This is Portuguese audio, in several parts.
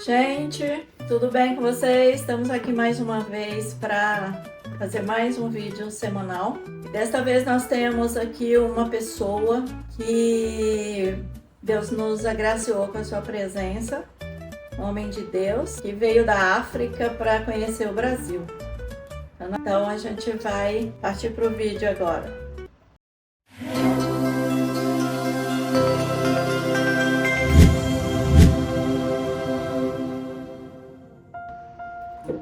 Gente, tudo bem com vocês? Estamos aqui mais uma vez para fazer mais um vídeo semanal. Desta vez nós temos aqui uma pessoa que Deus nos agraciou com a sua presença, um homem de Deus, que veio da África para conhecer o Brasil. Então a gente vai partir para o vídeo agora.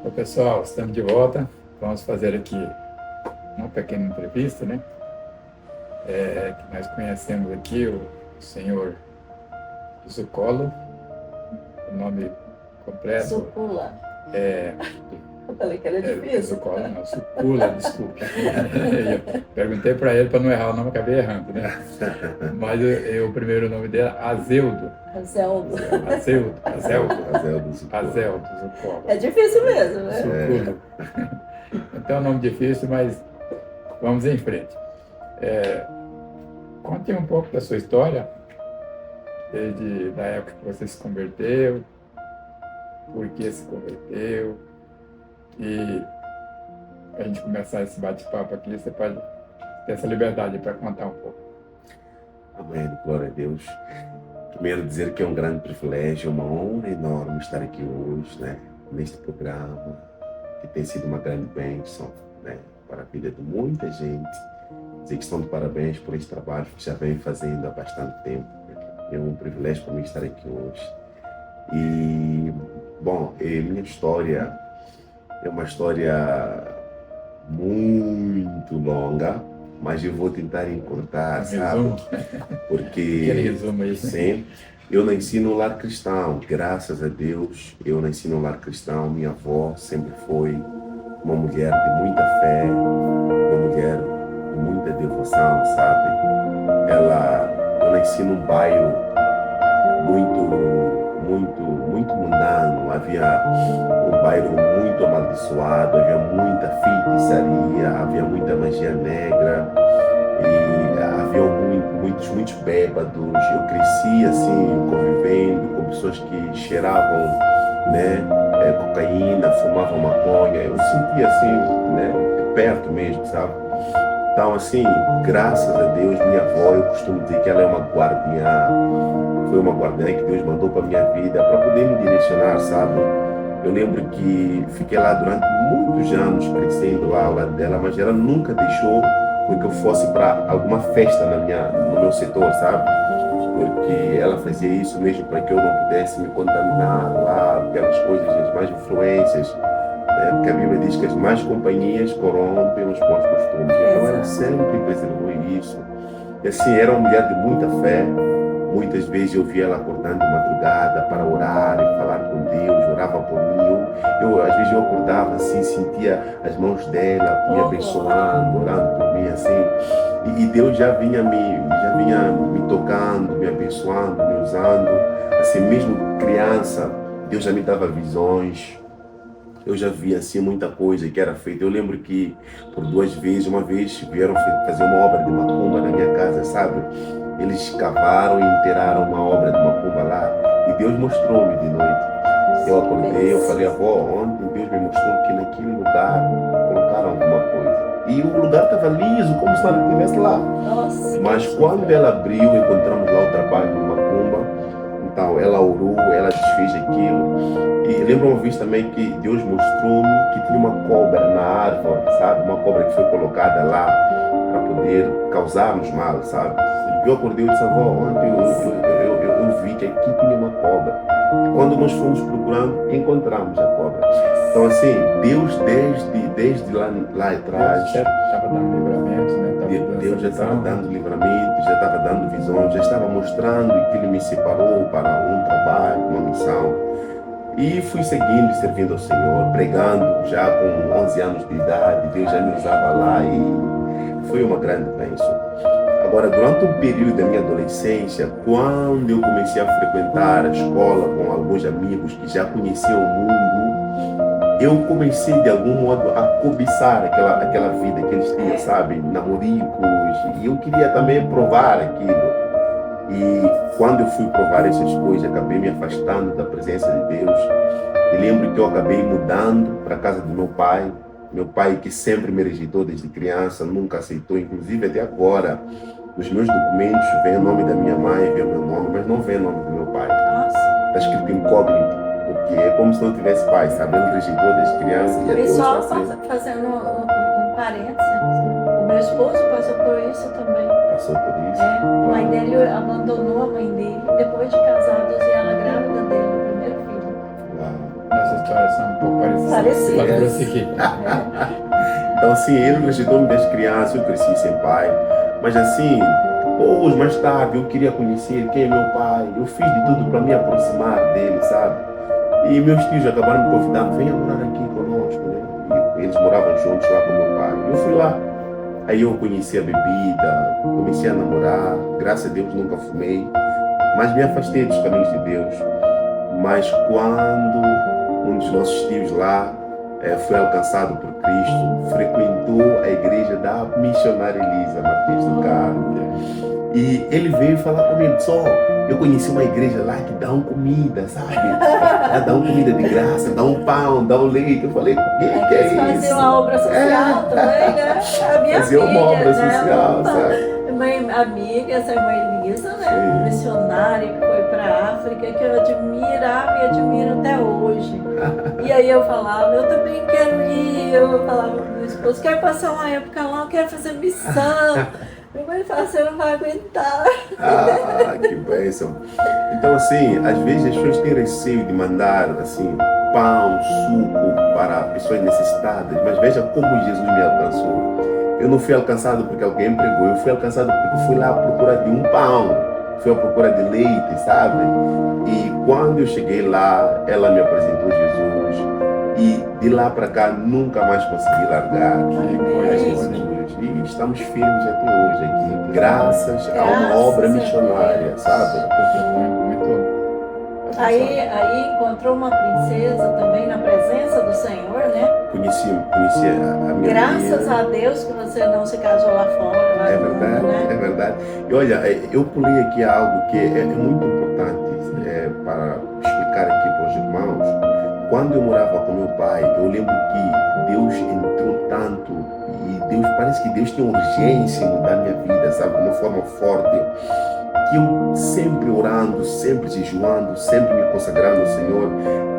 Oi, pessoal, estamos de volta. Vamos fazer aqui uma pequena entrevista, né? Que nós conhecemos aqui o senhor Zucolo, o nome completo. Zucula. Eu falei que era difícil. Zucolo, não, Zucula, desculpa. Eu perguntei para ele para não errar o nome, acabei errando, né? Mas o primeiro nome dele é Azeudo. Azeldo. Azeudo Zucolo. É difícil mesmo, né? Zucolo. Então é um nome difícil, mas vamos em frente. Conte um pouco da sua história, desde a época que você se converteu, por que se converteu, e a gente começar esse bate-papo aqui, você pode ter essa liberdade para contar um pouco. Amém, glória a Deus. Primeiro dizer que é um grande privilégio, uma honra enorme estar aqui hoje, né, neste programa, que tem sido uma grande bênção, né, para a vida de muita gente. Dizer que estão de parabéns por este trabalho que já vem fazendo há bastante tempo. É um privilégio para mim estar aqui hoje. E, bom, minha história é uma história muito longa, mas eu vou tentar encurtar, sabe? Porque, aquele resumo aí. Sim, eu nasci no lar cristão, graças a Deus, eu nasci no lar cristão. Minha avó sempre foi uma mulher de muita fé, uma mulher de muita devoção, sabe? Eu nasci num bairro muito mundano, havia um bairro muito amaldiçoado, havia muita feitiçaria, havia muita magia negra e havia muitos bêbados. Eu cresci assim, convivendo com pessoas que cheiravam, né, cocaína, fumavam maconha. Eu sentia assim, né, perto mesmo, sabe? Então assim, graças a Deus, minha avó, eu costumo dizer que ela é uma guardiã. Foi uma guardiã que Deus mandou para minha vida para poder me direcionar, sabe? Eu lembro que fiquei lá durante muitos anos crescendo lá ao lado dela, mas ela nunca deixou que eu fosse para alguma festa no meu setor, sabe? Porque ela fazia isso mesmo para que eu não pudesse me contaminar lá pelas coisas, as más influências, né? Porque a Bíblia diz que as más companhias corrompem os bons costumes. Então ela sempre preservou isso. E assim, era uma mulher de muita fé. Muitas vezes eu via ela acordando de madrugada para orar e falar com Deus, orava por mim. Às vezes eu acordava assim, sentia as mãos dela me abençoando, orando por mim assim. E Deus já vinha me tocando, me abençoando, me usando. Assim, mesmo criança, Deus já me dava visões. Eu já via assim muita coisa que era feita. Eu lembro que por uma vez vieram fazer uma obra de macumba na minha casa, sabe? Eles cavaram e enterraram uma obra de macumba lá e Deus mostrou-me de noite. Eu acordei, eu falei, avó, ontem Deus me mostrou que naquele lugar colocaram alguma coisa. E o lugar estava liso, como se nada estivesse lá. Nossa, mas quando ela abriu, encontramos lá o trabalho de macumba. Então ela orou, ela desfez aquilo. E lembro uma vez também que Deus mostrou-me que tinha uma cobra na árvore, sabe? Uma cobra que foi colocada lá para poder causar-nos mal, sabe? Eu acordei e disse, avó, ontem eu vi que aqui tinha uma cobra. E quando nós fomos procurando, encontramos a cobra. Então assim, Deus desde lá atrás, Já estava dando livramento, né? Deus já estava dando livramento, já estava dando visões, já estava mostrando que Ele me separou para um trabalho, uma missão. E fui seguindo e servindo ao Senhor, pregando já com 11 anos de idade. Deus já me usava lá e foi uma grande bênção. Agora, durante um período da minha adolescência, quando eu comecei a frequentar a escola com alguns amigos que já conheciam o mundo, eu comecei de algum modo a cobiçar aquela vida que eles tinham, sabe? Namoricos, e eu queria também provar aquilo. E quando eu fui provar essas coisas, acabei me afastando da presença de Deus. E lembro que eu acabei mudando para a casa do meu pai. Meu pai, que sempre me rejeitou desde criança, nunca aceitou, inclusive até agora. Nos meus documentos vem o nome da minha mãe, vem o meu nome, mas não vem o nome do meu pai. Nossa. Está escrito incógnito, porque é como se não tivesse pai, sabe? Ele rejeitou desde criança. E até E hoje só está assim. fazendo um parênteses, o meu esposo passou por isso também. Passou por isso. A mãe dele abandonou a mãe dele depois de casados e ela grávida dele, o primeiro filho. Uau. Essas histórias são um pouco parecidas. Parecidas. Pode prosseguir. Então, assim, ele rejeitou-me desde criança, eu cresci sem pai. Mas, assim, depois, mais tarde, eu queria conhecer quem é meu pai. Eu fiz de tudo para me aproximar dele, sabe? E meus tios acabaram me convidando, venha morar aqui conosco, né? E eles moravam juntos lá com meu pai. Eu fui lá. Aí eu conheci a bebida, comecei a namorar. Graças a Deus nunca fumei. Mas me afastei dos caminhos de Deus. Mas quando um dos nossos tios lá foi alcançado por Cristo, frequentou a igreja da missionária Elisa Martins do Carmo. E ele veio falar comigo, só eu conheci uma igreja lá que dão comida, sabe? Dão comida de graça, dão pão, dão leite. Eu falei, que é Eles isso? faziam uma obra social também, né? A minha Fazia uma filha, obra né? social, sabe? Mãe amiga, essa irmã Elisa, né? Sim. Missionária que foi para a África, que eu admirava e admiro até hoje. E aí eu falava, eu também quero ir. Eu falava pro meu esposo, quero passar uma época lá, eu quero fazer missão. Minha mãe fala, você não vai aguentar. Ah, que bênção. Então, assim, às vezes as pessoas têm receio de mandar, assim, pão, suco para pessoas necessitadas, mas veja como Jesus me alcançou. Eu não fui alcançado porque alguém me pregou, eu fui alcançado porque fui lá à procura de um pão, fui à procura de leite, sabe? E quando eu cheguei lá, ela me apresentou Jesus e de lá para cá nunca mais consegui largar. E estamos firmes até hoje aqui, graças a uma obra missionária, sabe? Aí encontrou uma princesa também na presença do Senhor, né? Conheci a minha Graças menina. a Deus que você não se casou lá fora. Lá É no mundo, verdade, né? é verdade. E olha, eu pulei aqui algo que é muito importante para explicar aqui para os irmãos. Quando eu morava com meu pai, eu lembro que Deus entrou tanto e parece que Deus tem urgência em mudar minha vida, sabe, de uma forma forte, que eu sempre orando, sempre jejuando, sempre me consagrando ao Senhor.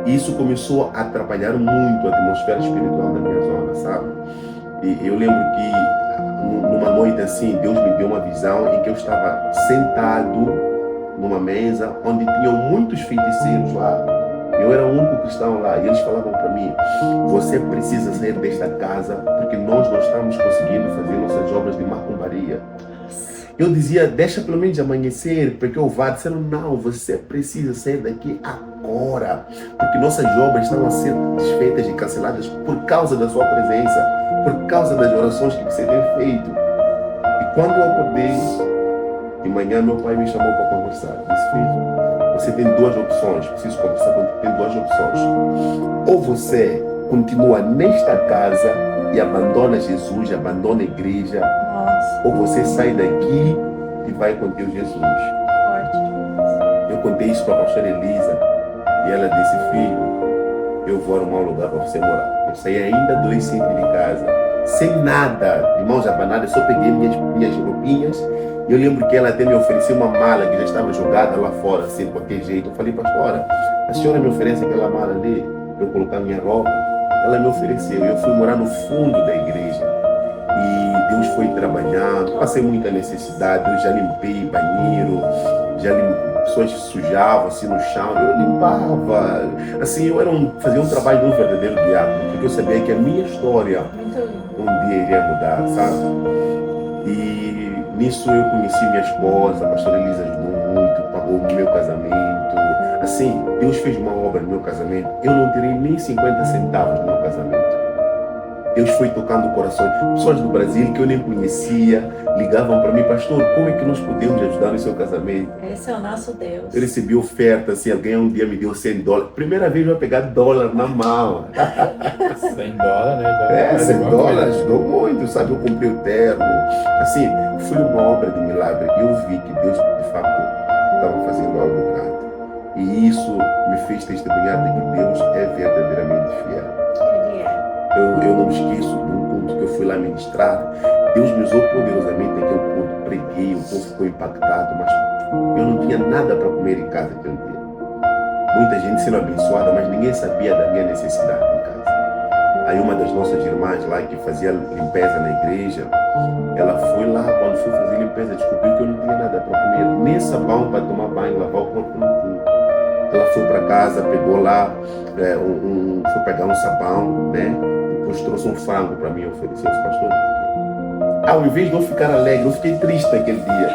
E isso começou a atrapalhar muito a atmosfera espiritual da minha zona, sabe? E eu lembro que numa noite assim, Deus me deu uma visão em que eu estava sentado numa mesa onde tinham muitos feiticeiros lá. Eu era o único cristão lá e eles falavam para mim, você precisa sair desta casa porque nós não estamos conseguindo fazer nossas obras de macumbaria. Eu dizia, deixa pelo menos amanhecer, porque eu vá. Disseram, não, você precisa sair daqui agora, porque nossas obras estão a ser desfeitas e canceladas por causa da sua presença, por causa das orações que você tem feito. E quando eu acordei, de manhã meu pai me chamou para conversar. Disse, filho, você tem duas opções, preciso conversar contigo, tem duas opções. Ou você continua nesta casa e abandona Jesus, abandona a igreja, Nossa, ou você sai daqui e vai com Deus Jesus. forte. Eu contei isso para a pastora Elisa e ela disse, filho, eu vou arrumar um lugar para você morar. Eu saí ainda adolescente de casa, sem nada, de mãos abanadas, só peguei minhas roupinhas. E eu lembro que ela até me ofereceu uma mala que já estava jogada lá fora, assim, de qualquer jeito. Eu falei, pastora, a senhora me oferece aquela mala ali para eu colocar minha roupa? Ela me ofereceu. Eu fui morar no fundo da igreja. E Deus foi trabalhando, passei muita necessidade. Eu já limpei banheiro, pessoas sujavam assim no chão, eu limpava. Assim, fazia um trabalho de um verdadeiro diácono, porque eu sabia que a minha história Muito lindo. um dia iria mudar, sabe? E nisso eu conheci minha esposa, a pastora Elisa ajudou muito, pagou o meu casamento. Assim, Deus fez uma obra no meu casamento. Eu não tirei nem 50 centavos do meu casamento. Deus foi tocando o coração. Pessoas do Brasil que eu nem conhecia ligavam para mim, pastor, como é que nós podemos ajudar no seu casamento? Esse é o nosso Deus. Eu recebi oferta, assim, alguém um dia me deu $100. Primeira vez eu ia pegar dólar na mão. $100, né? $100 ajudou muito, sabe? Eu comprei o terno. Assim, foi uma obra de milagre. Eu vi que Deus, de fato, estava fazendo algo grande. E isso me fez testemunhar de que Deus é verdadeiramente fiel. Ele é. Eu não me esqueço de um culto que eu fui lá ministrar. Deus me usou poderosamente naquele culto. Preguei, o povo ficou impactado, mas eu não tinha nada para comer em casa aquele dia. Muita gente sendo abençoada, mas ninguém sabia da minha necessidade em casa. Aí uma das nossas irmãs lá que fazia limpeza na igreja, ela foi lá, quando foi fazer limpeza, descobriu que eu não tinha nada para comer, nem sabão para tomar banho, lavar o corpo, não tinha. Ela foi para casa, pegou lá, foi pegar um sabão, né? Depois trouxe um frango para mim, ofereceu aos pastores. Ao invés de eu ficar alegre, eu fiquei triste naquele dia.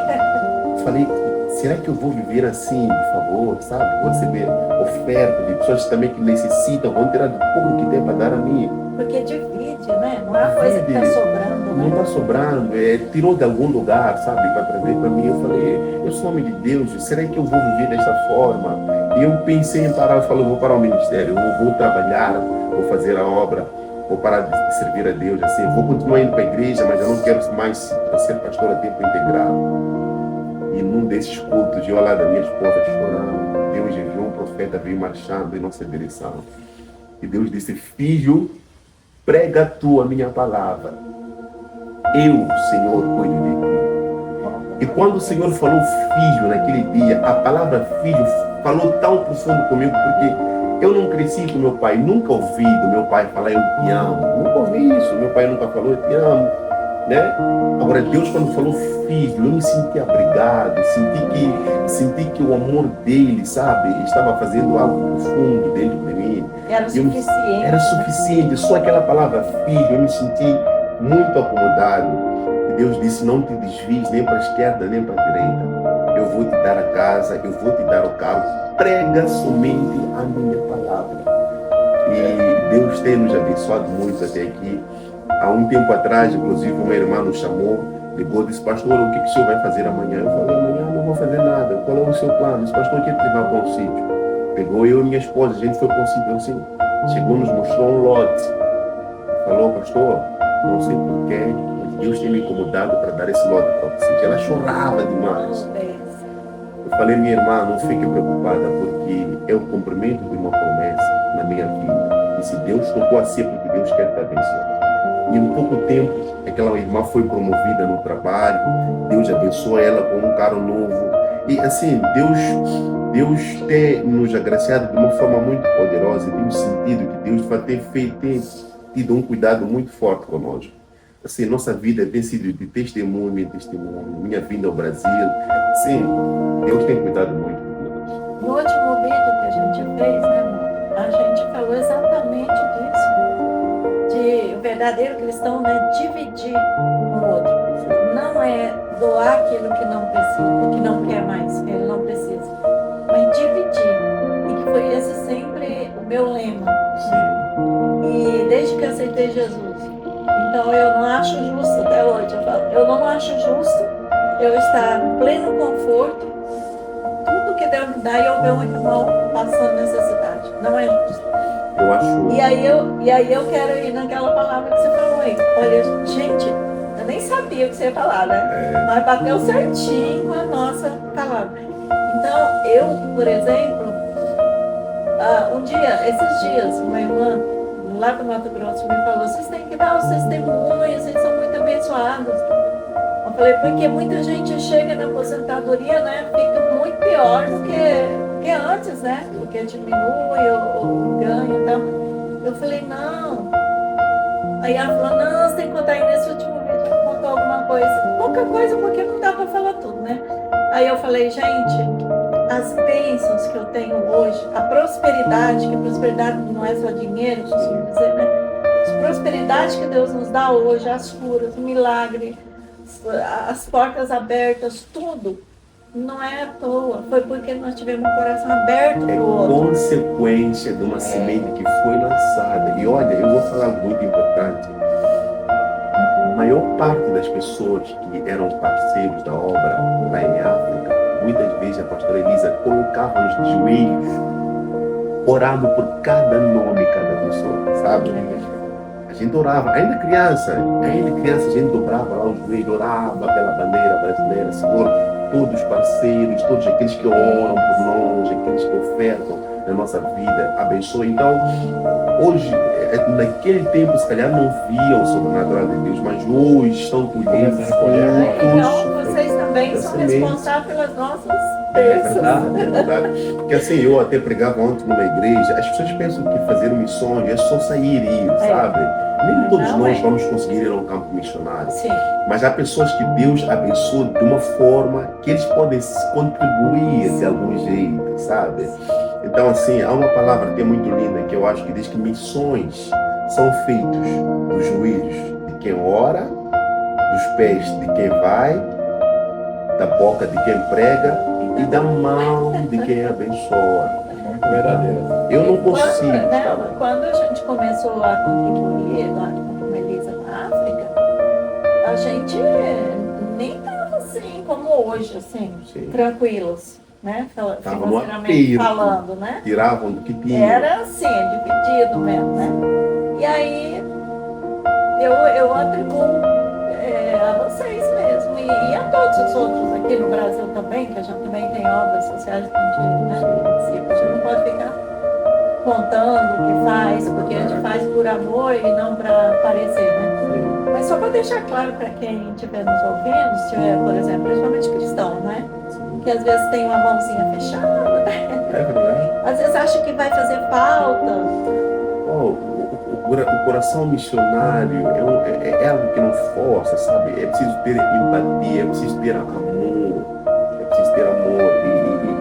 Falei, será que eu vou viver assim, por favor, sabe? Vou receber oferta de pessoas também que necessitam, vão tirar do pouco que tem para dar a mim. Porque divide, né? Não é uma coisa que está sobrando, Não né? está sobrando, tirou de algum lugar, sabe, para trazer para mim. Eu falei, eu sou homem de Deus, será que eu vou viver desta forma? E eu pensei em parar, eu falei, eu vou parar o ministério, eu vou trabalhar, vou fazer a obra, vou parar de servir a Deus, assim, vou continuar indo para a igreja, mas eu não quero mais ser pastor a tempo integral. E num desses cultos, eu ao lado da minha esposa chorando, Deus enviou um profeta, veio marchando em nossa direção. E Deus disse, filho, prega tu a minha palavra. Eu, Senhor, cuido de ti. E quando o Senhor falou filho naquele dia, a palavra filho falou tão profundo comigo, porque eu não cresci com meu pai, nunca ouvi do meu pai falar eu te amo. Nunca ouvi isso, meu pai nunca falou eu te amo, né? Agora Deus quando falou filho, eu me senti abrigado, senti que o amor dele, sabe, estava fazendo algo profundo dentro de mim. Era suficiente. Era suficiente, só aquela palavra filho, eu me senti muito acomodado. E Deus disse, não te desvies nem para a esquerda nem para a direita. Eu vou te dar a casa, eu vou te dar o carro, prega somente a minha palavra. E Deus tem nos abençoado muito até aqui. Há um tempo atrás, inclusive, uma irmã nos chamou, ligou e disse, pastor, o que o senhor vai fazer amanhã? Eu falei, amanhã eu não vou fazer nada. Qual é o seu plano? Disse, pastor, eu quero te levar para um sítio. Pegou eu e minha esposa, a gente foi para um sítio assim. Chegou, nos mostrou um lote. Falou, pastor, não sei porquê, mas Deus tem me incomodado para dar esse lote para você. Ela chorava demais. Eu falei, minha irmã, não fique preocupada, porque é o cumprimento de uma promessa na minha vida. E se Deus tocou assim, é porque Deus quer te abençoar. E em pouco tempo, aquela irmã foi promovida no trabalho, Deus abençoou ela com um carro novo. E assim, Deus tem nos agraciado de uma forma muito poderosa. Temos sentido que Deus vai ter tido um cuidado muito forte conosco. Assim, nossa vida tem sido de testemunho em testemunho, minha vinda ao Brasil. Sim, Deus tem cuidado muito de nós. No último vídeo que a gente fez, né, amor, a gente falou exatamente disso. De o verdadeiro cristão não é dividir com o outro. Não é doar aquilo que não precisa, que não quer mais, que ele não precisa. Mas dividir. E que foi esse sempre o meu lema. Sim. E desde que eu aceitei Jesus. Então eu não acho justo até hoje. Eu falo, eu não acho justo eu estar em pleno conforto, tudo que Deus me dá e eu ver um irmão passando necessidade. Não é justo. Eu acho. E aí eu quero ir naquela palavra que você falou aí. Olha, gente, eu nem sabia o que você ia falar, né? Mas bateu certinho com a nossa palavra. Então, eu, por exemplo, um dia, esses dias, uma irmã lá do Mato Grosso me falou, vocês têm que dar os testemunhos, vocês são muito abençoados. Eu falei, porque muita gente chega na aposentadoria, né? Fica muito pior do que antes, né? Porque diminui o ganho e tal. Eu falei, não. Aí ela falou, não, você tem que contar aí nesse último vídeo, ela contou alguma coisa. Pouca coisa, porque não dá pra falar tudo, né? Aí eu falei, gente, as bênçãos que eu tenho hoje, a prosperidade, que a prosperidade não é só dinheiro, costumo dizer, né? A prosperidade que Deus nos dá hoje, as curas, o milagre, as portas abertas, tudo, não é à toa. Foi porque nós tivemos um coração aberto para o outro. É consequência de uma semente que foi lançada. E olha, eu vou falar algo muito importante. A maior parte das pessoas que eram parceiros da obra lá em África, muitas vezes a pastora Elisa colocava-nos de joelhos, orando por cada nome, cada pessoa, sabe? A gente orava, ainda criança, a gente dobrava lá os joelhos, orava pela bandeira brasileira, Senhor, todos os parceiros, todos aqueles que oram por nós, aqueles que ofertam na nossa vida, abençoe. Então, hoje, naquele tempo, se calhar não viam o sobrenatural de Deus, mas hoje estão colhendo os Então, vocês também são responsáveis pelas nossas bênçãos. É verdade. Porque assim, eu até pregava ontem numa igreja, as pessoas pensam que fazer missões é só sair e ir, sabe? Nem todos nós vamos conseguir ir a um campo missionário. Sim. Mas há pessoas que Deus abençoa de uma forma que eles podem contribuir de algum jeito, sabe? Então, assim, há uma palavra que é muito linda que eu acho que diz que missões são feitos dos joelhos de quem ora, dos pés de quem vai, da boca de quem prega e da mão de quem abençoa. Muito verdadeiro. Eu não consigo. Quando a gente começou a contribuir lá com a Elisa na África, a gente nem estava assim como hoje, assim, Sim. tranquilos, né? Tava no Financeiramente aperto. falando, né? Tiravam do que tinham. Era assim, dividido mesmo, né? E aí eu atribuo a vocês mesmo e a todos os outros aqui no Brasil também, que a gente também tem obras sociais que a gente participa. A gente não pode ficar contando o que faz, porque a gente faz por amor e não para aparecer, né? Mas só para deixar claro para quem estiver nos ouvindo, se tiver, por exemplo, principalmente cristão, né? Que às vezes tem uma mãozinha fechada, É verdade. às vezes acha que vai fazer falta. O coração missionário é algo que não força, sabe? É preciso ter empatia, é preciso ter amor, é preciso ter amor.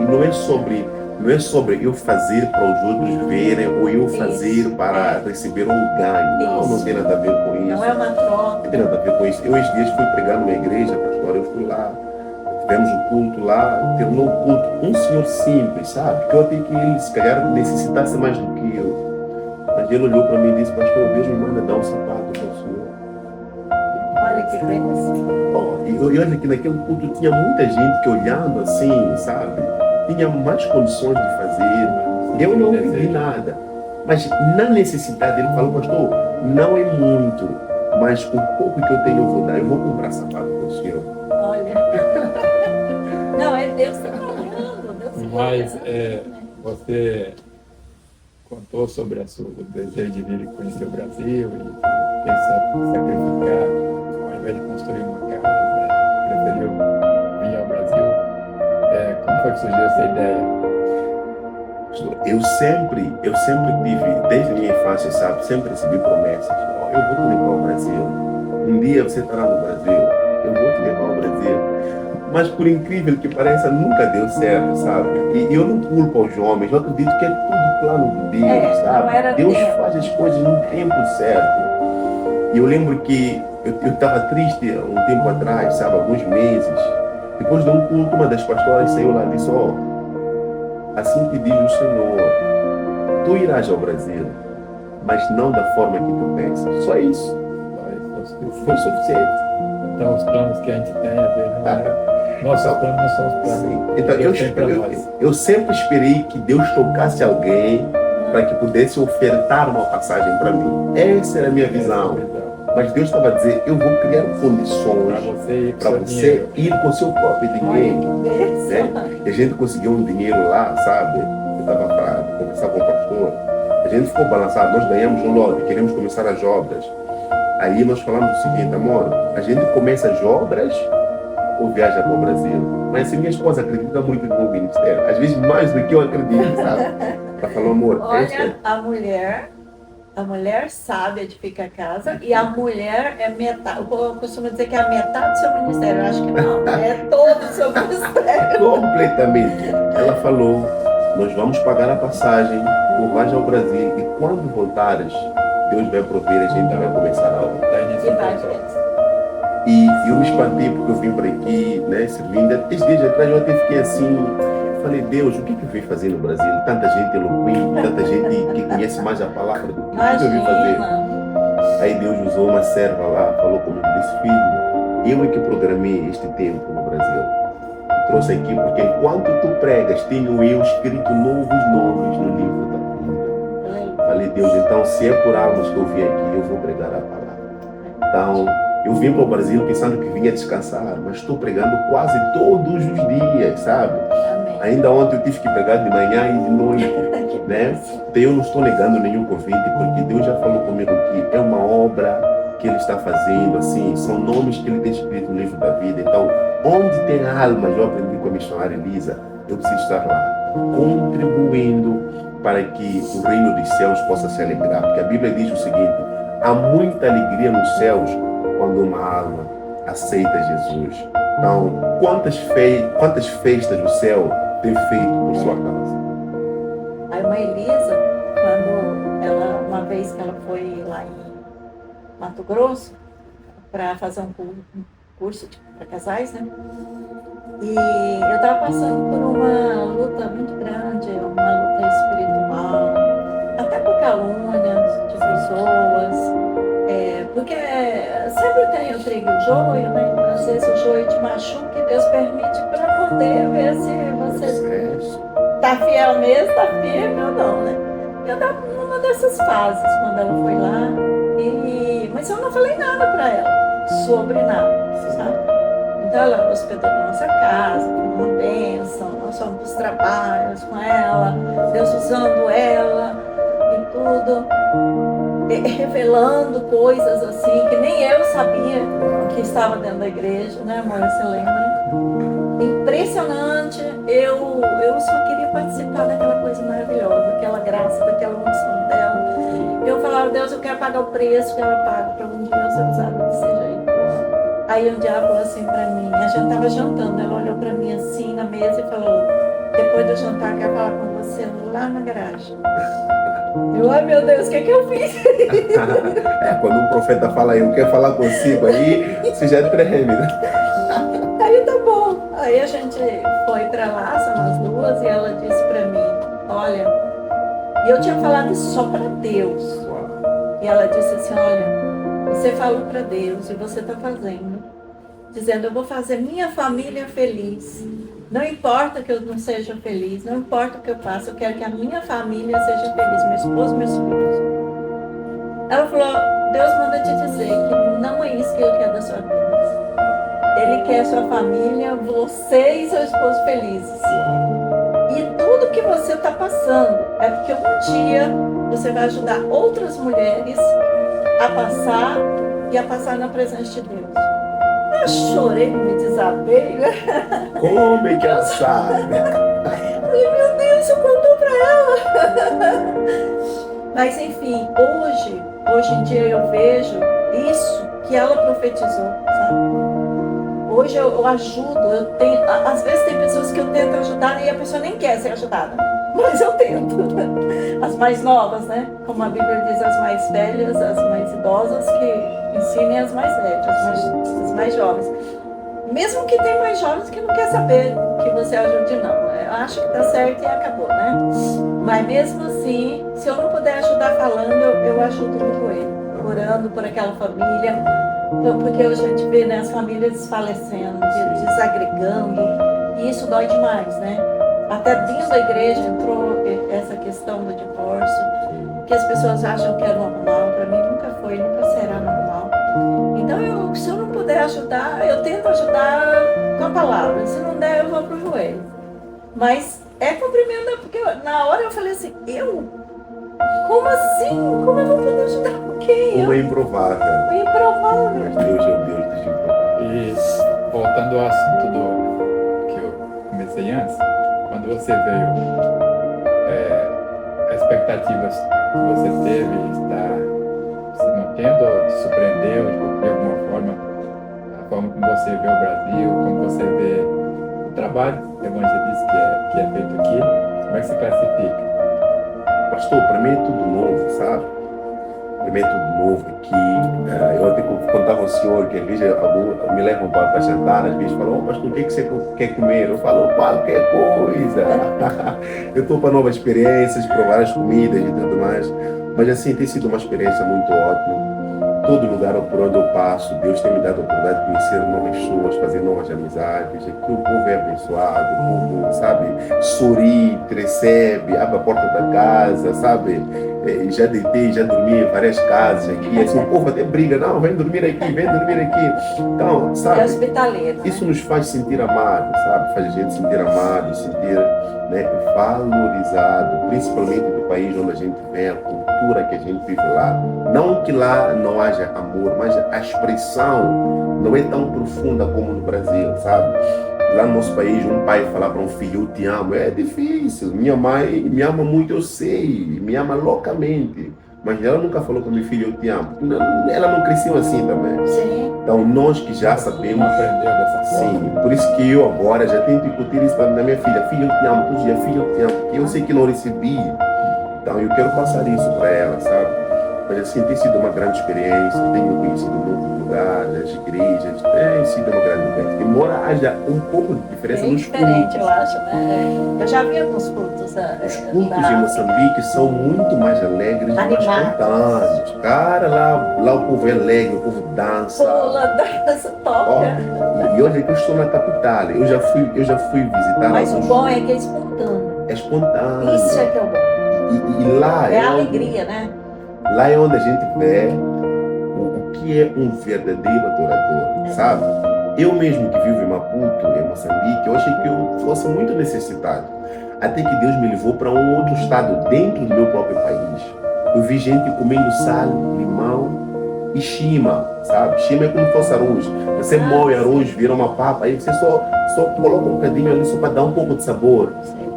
E não é sobre eu fazer para os outros verem ou eu fazer para receber um ganho. Não tem nada a ver com isso. Não é uma troca. Não tem nada a ver com isso. Eu esses dias fui pregar numa igreja, pastor, eu fui lá, tivemos um culto lá, terminou o culto, um senhor simples, sabe? Que eu até que ele, se calhar, necessitasse mais do que eu. Mas ele olhou para mim e disse, pastor, Deus me manda dar um sapato para o senhor. Olha que bênção. E olha que naquele culto tinha muita gente que olhando assim, sabe? Tinha mais condições de fazer. Eu não pedi nada. Mas na necessidade, ele falou, pastor, não é muito, mas o pouco que eu tenho eu vou dar. Eu vou comprar sapato para o senhor. Olha. Não, é Deus trabalhando. Deus Mas você contou sobre o seu desejo de vir e conhecer o Brasil e pensar sacrificar, ao invés de construir uma casa, preferiu vir ao Brasil. Como foi que surgiu essa ideia? Eu sempre tive, desde a minha infância, sabe, sempre recebi promessas. Eu vou te levar ao Brasil. Um dia você estará no Brasil. Eu vou te levar ao Brasil. Mas por incrível que pareça, nunca deu certo, sabe? E eu não culpo aos homens. Eu acredito que é tudo plano de Deus, sabe? Deus faz as coisas no tempo certo. E eu lembro que eu estava triste um tempo atrás, sabe? Alguns meses. Depois de um culto, uma das pastoras saiu lá e disse, assim te diz o Senhor, tu irás ao Brasil, mas não da forma que tu pensas. Só isso. Foi suficiente. Então os planos que a gente tem, às vezes, não é. Nossos planos não são os planos. Sim. Então eu sempre esperei que Deus tocasse alguém para que pudesse ofertar uma passagem para mim. Essa era a minha visão. Mas Deus estava a dizer, eu vou criar condições para você ir com seu próprio dinheiro. Né? E a gente conseguiu um dinheiro lá, sabe? Eu estava para conversar com o pastor. A gente ficou balançado, nós ganhamos um lote, queremos começar as obras. Aí nós falamos o seguinte, amor, a gente começa as obras ou viaja para o Brasil? Mas assim, minha esposa acredita muito no ministério, às vezes mais do que eu acredito, sabe? Ela falou, amor, olha, a mulher sabe edificar a casa e a mulher é metade. Eu costumo dizer que é a metade do seu ministério. Eu acho que não, é todo o seu ministério. Completamente. Ela falou, nós vamos pagar a passagem, tu vais ao Brasil e quando voltares, Deus vai prover, a gente vai começar a obra. E eu me espantei porque eu vim para aqui, né, servindo. 3 dias atrás eu até fiquei assim, falei, Deus, o que eu vim fazer no Brasil? Tanta gente eloquente, tanta gente que conhece mais a palavra do que eu vim fazer. Aí Deus usou uma serva lá, falou comigo, disse, filho, eu é que programei este tempo no Brasil. Trouxe aqui porque enquanto tu pregas, tenho eu escrito novos nomes no livro da vida. Falei, Deus, então se é por almas que eu vim aqui, eu vou pregar a palavra. Então, Eu vim para o Brasil pensando que vinha descansar, mas estou pregando quase todos os dias, sabe? Amém. Ainda ontem eu tive que pregar de manhã e de noite, né? Então eu não estou negando nenhum convite, porque Deus já falou comigo que é uma obra que Ele está fazendo, assim, são nomes que Ele tem escrito no livro da vida. Então, onde tem almas, eu aprendi com a missionária Elisa, eu preciso estar lá, contribuindo para que o reino dos céus possa se alegrar. Porque a Bíblia diz o seguinte: há muita alegria nos céus quando uma alma aceita Jesus. Então, quantas festas o céu tem feito por sua causa? A irmã Elisa, uma vez que ela foi lá em Mato Grosso para fazer um curso para casais, né? E eu estava passando por uma luta muito grande, uma luta espiritual, até por calúnias de pessoas, porque sempre tem o trigo e o joio, né? Às vezes o joio te machuca e Deus permite para poder ver se você está fiel mesmo, está firme ou não, né? Eu estava numa dessas fases quando ela foi lá, mas eu não falei nada para ela sobre nada, sabe? Então ela hospedou na nossa casa, foi uma bênção, nós fomos para os trabalhos com ela, Deus usando ela e tudo, revelando coisas assim que nem eu sabia que estava dentro da igreja, né, amor? Você lembra? Impressionante, eu só queria participar daquela coisa maravilhosa, daquela graça, daquela unção dela. Eu falava: Deus, eu quero pagar o preço que ela paga para um dia eu ser usada que seja aí. Aí um dia ela falou assim pra mim, a gente tava jantando, ela olhou pra mim assim na mesa e falou: depois do jantar eu quero falar com você lá na garagem. Eu, ai meu Deus, o que eu fiz? Quando um profeta fala: eu quero falar consigo, aí você já treme, né? Aí tá bom. Aí a gente foi pra lá, são as duas, e ela disse pra mim: olha, e eu tinha falado isso só pra Deus. E ela disse assim: olha, você falou para Deus e você está fazendo, dizendo: eu vou fazer minha família feliz. Não importa que eu não seja feliz, não importa o que eu faça, eu quero que a minha família seja feliz, meu esposo, meus filhos. Ela falou: Deus manda te dizer que não é isso que Ele quer da sua vida. Ele quer sua família, você e seu esposo felizes. E tudo que você está passando é porque um dia você vai ajudar outras mulheres a passar na presença de Deus. Eu chorei, me desabei. Como é que ela sabe? Falei: meu Deus, você contou pra ela. Mas enfim, hoje em dia eu vejo isso que ela profetizou, sabe? Hoje eu ajudo, às vezes tem pessoas que eu tento ajudar e a pessoa nem quer ser ajudada. Mas eu tento. As mais novas, né? Como a Bíblia diz, as mais velhas, as mais idosas, que ensinem as mais velhas, as mais jovens. Mesmo que tem mais jovens que não quer saber que você ajude, não. Eu acho que tá certo e acabou, né? Mas mesmo assim, se eu não puder ajudar falando, eu ajudo no joelho, orando por aquela família. Porque hoje a gente vê, né, as famílias desfalecendo, desagregando, e isso dói demais, né? Até dentro da igreja entrou essa questão do divórcio, que as pessoas acham que é normal. Para mim nunca foi, nunca será normal. Então, se eu não puder ajudar, eu tento ajudar com a palavra. Se não der, eu vou pro joelho. Mas é cumprimento, porque na hora eu falei assim: como assim? Como eu vou poder ajudar quem? Como é improvável. É improvável. Mas Deus é o Deus dos improváveis. E voltando ao assunto que eu comecei antes, quando você veio, as expectativas que você teve está se mantendo ou te surpreendeu de alguma forma, a forma como você vê o Brasil, como você vê o trabalho evangelista que é feito aqui, como é que se classifica? Pastor, para mim é tudo novo, sabe? Para mim é tudo novo aqui. Eu até contava ao senhor que às vezes me levam para jantar, às vezes falam: pastor, o que você quer comer? Eu falo: qualquer coisa. Eu estou para novas experiências, provar as comidas e tudo mais. Mas assim, tem sido uma experiência muito ótima. Todo lugar por onde eu passo, Deus tem me dado a oportunidade de conhecer novas pessoas, fazer novas amizades. Aqui o povo é abençoado, o povo, sabe, sorri, recebe, abre a porta da casa, sabe? Já deitei, já dormi em várias casas aqui. Assim, o povo até briga, não, vem dormir aqui, vem dormir aqui. Então, É sabe? hospitaleiro, né? Isso nos faz sentir amados, sabe? Faz a gente sentir amado, sentir, né, valorizado, principalmente do país onde a gente vem, a cultura que a gente vive lá. Não que lá não haja amor, mas a expressão não é tão profunda como no Brasil, sabe? Lá no nosso país, um pai falar para um filho, eu te amo, é difícil. Minha mãe me ama muito, eu sei, me ama loucamente. Mas ela nunca falou com meu filho, eu te amo. Ela não cresceu assim também. Sim. Então, nós que já sabemos, Aprendeu dessa forma. sim, por isso que eu agora já tento incutir isso na minha filha. Filha, eu te amo, todo dia, filha, eu te amo. Porque eu sei que não recebi. Então, eu quero passar isso para ela, sabe? Mas assim, tem sido uma grande experiência. Tenho conhecido muitos lugares, as igrejas. Tem sido uma grande experiência. Embora haja um pouco de diferença Bem nos diferente, cultos. eu acho, né? Eu já vi alguns cultos. Os cultos em Moçambique são muito mais alegres e mais Animados. espontâneos. Cara, lá o povo é alegre, o povo dança. Pula, dança, Ó, toca. e olha que eu estou na capital. Eu já fui visitar Mas o alguns. bom é que é espontâneo. É espontâneo. Isso é que é o bom. E lá É a onde- alegria, né? lá é onde a gente vê o que é um verdadeiro adorador, sabe? Eu mesmo que vivo em Maputo, em Moçambique, eu achei que eu fosse muito necessitado. Até que Deus me levou para um outro estado, dentro do meu próprio país. Eu vi gente comendo sal, limão e shima, sabe? Shima é como se fosse arroz. Você moe arroz, vira uma papa, aí você só coloca um bocadinho ali só para dar um pouco de sabor.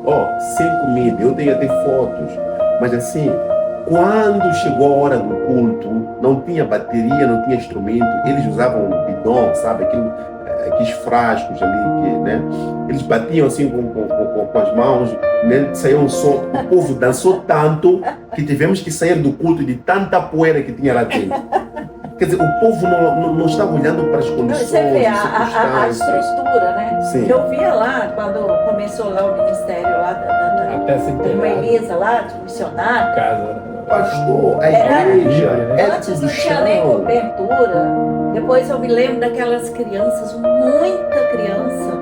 Ó, sem comida, eu tenho até fotos. Mas assim, quando chegou a hora do culto, não tinha bateria, não tinha instrumento, eles usavam bidon, sabe? Aqueles frascos ali, que, né? Eles batiam assim com as mãos, né? Saiu um som. O povo dançou tanto que tivemos que sair do culto de tanta poeira que tinha lá dentro. Quer dizer, o povo não estava olhando para as condições, Você vê a circunstâncias. estrutura, né? Sim. Que eu via lá, quando começou lá o ministério lá Até se da irmã inteirar. Elisa lá, de missionário. Casa. Pastor, a Era- igreja é Antes tudo não tinha nem chão. cobertura. Depois eu me lembro daquelas crianças, muita criança,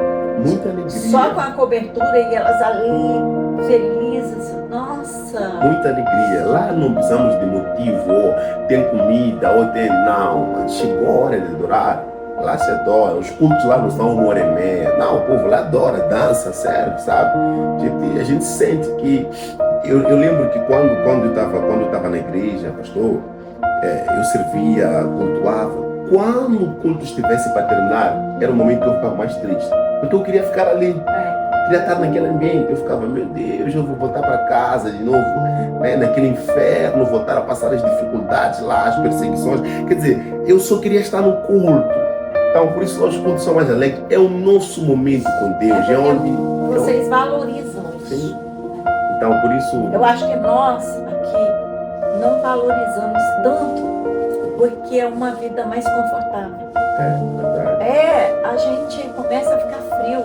Muita alegria. só com a cobertura e elas ali, felizes. Nossa! Muita alegria. Lá não precisamos de motivo, ou tem comida, ou tem. Não, mas chegou a hora de adorar. Lá se adora. Os cultos lá não são 1h30. Não, o povo lá adora, dança, sério, sabe? A gente sente que. Eu lembro que quando eu estava na igreja, pastor, eu servia, cultuava. Quando o culto estivesse para terminar, era o momento que eu ficava mais triste. Porque eu queria ficar ali. Queria estar naquele ambiente. Eu ficava, meu Deus, eu vou voltar para casa de novo, né? Naquele inferno, voltar a passar as dificuldades lá, as perseguições. Quer dizer, eu só queria estar no culto. Então, por isso os cultos são mais alegres. É o nosso momento com Deus. É onde. Vocês valorizam Sim. isso. Então, por isso. Eu acho que nós aqui não valorizamos tanto porque é uma vida mais confortável. Verdade. A gente começa a ficar frio.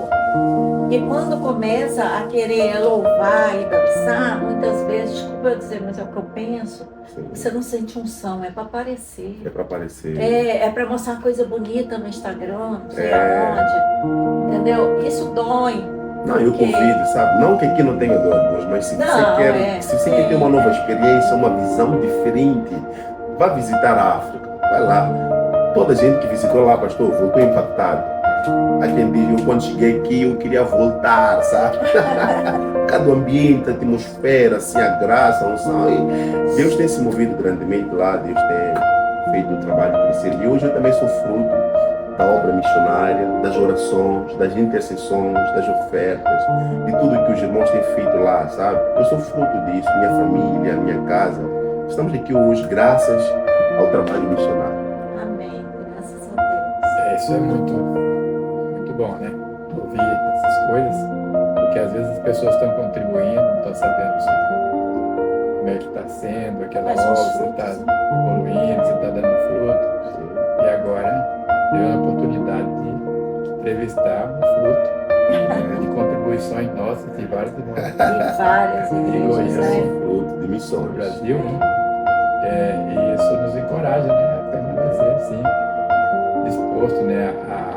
E quando começa a querer louvar e dançar, muitas vezes, desculpa eu dizer, mas é o que eu penso, Sim. você não sente unção, é para aparecer. É para aparecer. É para mostrar coisa bonita no Instagram, não sei É. aonde. Entendeu? Isso dói. Não, eu Porque- convido, sabe? Não que aqui não tenha adoradores, mas se Não, você quer, se você quer ter uma nova experiência, uma visão diferente, vá visitar a África. Vai lá. Toda gente que visitou lá, pastor, voltou impactado. Há quem diz, eu quando cheguei aqui, eu queria voltar, sabe? Cada ambiente, a atmosfera, assim, a graça, a unção. E Deus tem se movido grandemente lá, Deus tem feito o trabalho crescer. E hoje eu também sou fruto da obra missionária, das orações, das intercessões, das ofertas, de tudo que os irmãos têm feito lá, sabe? Eu sou fruto disso, minha família, minha casa. Estamos aqui hoje graças ao trabalho missionário. Amém, graças a Deus. Isso é muito bom, né? Ouvir essas coisas, porque às vezes as pessoas estão contribuindo, não estão sabendo como é que está sendo aquela Mas obra, os se frutos, está evoluindo, se está dando fruto. E agora deu a oportunidade de entrevistar um fruto de contribuições nossas de várias irmãs Em várias igrejas, Goiás. né? Fruto de no missões. Brasil, né? E isso nos encoraja, né? A permanecer assim, disposto, né? A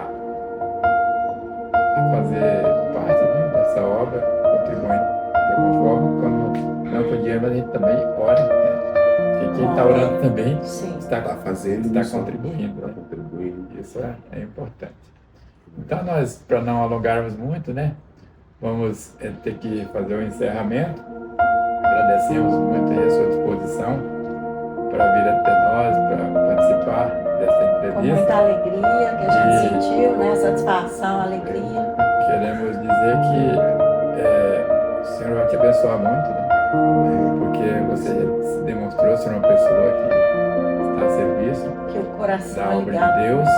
fazer parte, né, dessa obra, contribuindo de alguma forma. Quando não podíamos, a gente também ora, né? está orando também, Sim. está fazendo está isso, contribuindo, está né? contribuindo. Isso é importante. Então nós, para não alongarmos muito, né, vamos ter que fazer o encerramento. Agradecemos muito aí a sua disposição para vir até nós, para participar desta Com muita entrevista. alegria que a gente sentiu, né? Satisfação, alegria. Queremos dizer que o Senhor vai te abençoar muito, né? Porque você se demonstrou ser uma pessoa que está a serviço Que o coração da é obra ligado. de Deus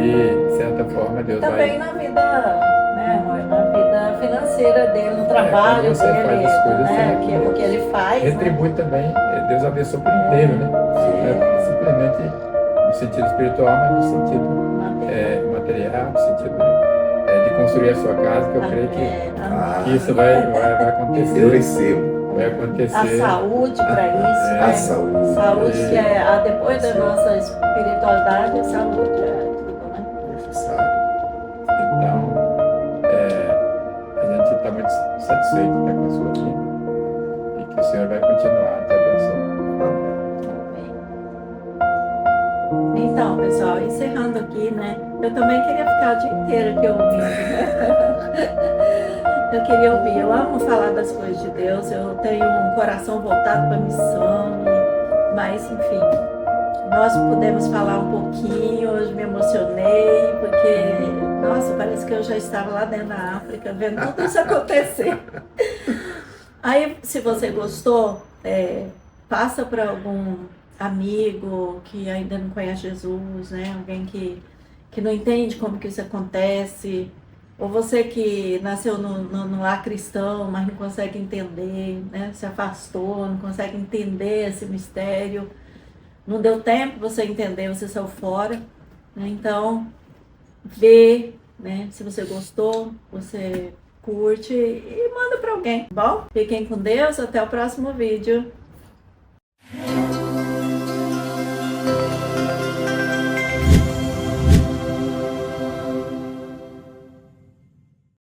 e, de certa forma, Deus Também vai... na vida, né, amor? Na vida financeira dele, no trabalho quando você dele, faz as coisas, né? você Que, o que ele faz, né? retribui também. Deus abençoa por inteiro, né? Não é simplesmente no sentido espiritual, mas no sentido material, no sentido de construir a sua casa, que eu creio que isso vai acontecer. Eu recebo. Vai acontecer. A saúde para isso, né? A saúde. Saúde que depois da nossa espiritualidade, a saúde é tudo, né? Necessário. Então, a gente está muito satisfeito de estar com a sua vida e que o Senhor vai continuar te abençoando. Então, pessoal, encerrando aqui, né? Eu também queria ficar o dia inteiro aqui ouvindo. Eu queria ouvir, eu amo falar das coisas de Deus, eu tenho um coração voltado para a missão, mas enfim, nós pudemos falar um pouquinho, hoje me emocionei, porque, nossa, parece que eu já estava lá dentro da África, vendo tudo isso acontecer. Aí, se você gostou, passa para algum amigo que ainda não conhece Jesus, né? Alguém que não entende como que isso acontece, ou você que nasceu no lar cristão, mas não consegue entender, né? Se afastou, não consegue entender esse mistério, não deu tempo você entender, você saiu fora, né? Então, vê, né? Se você gostou, você curte e manda para alguém, tá bom? Fiquem com Deus, até o próximo vídeo.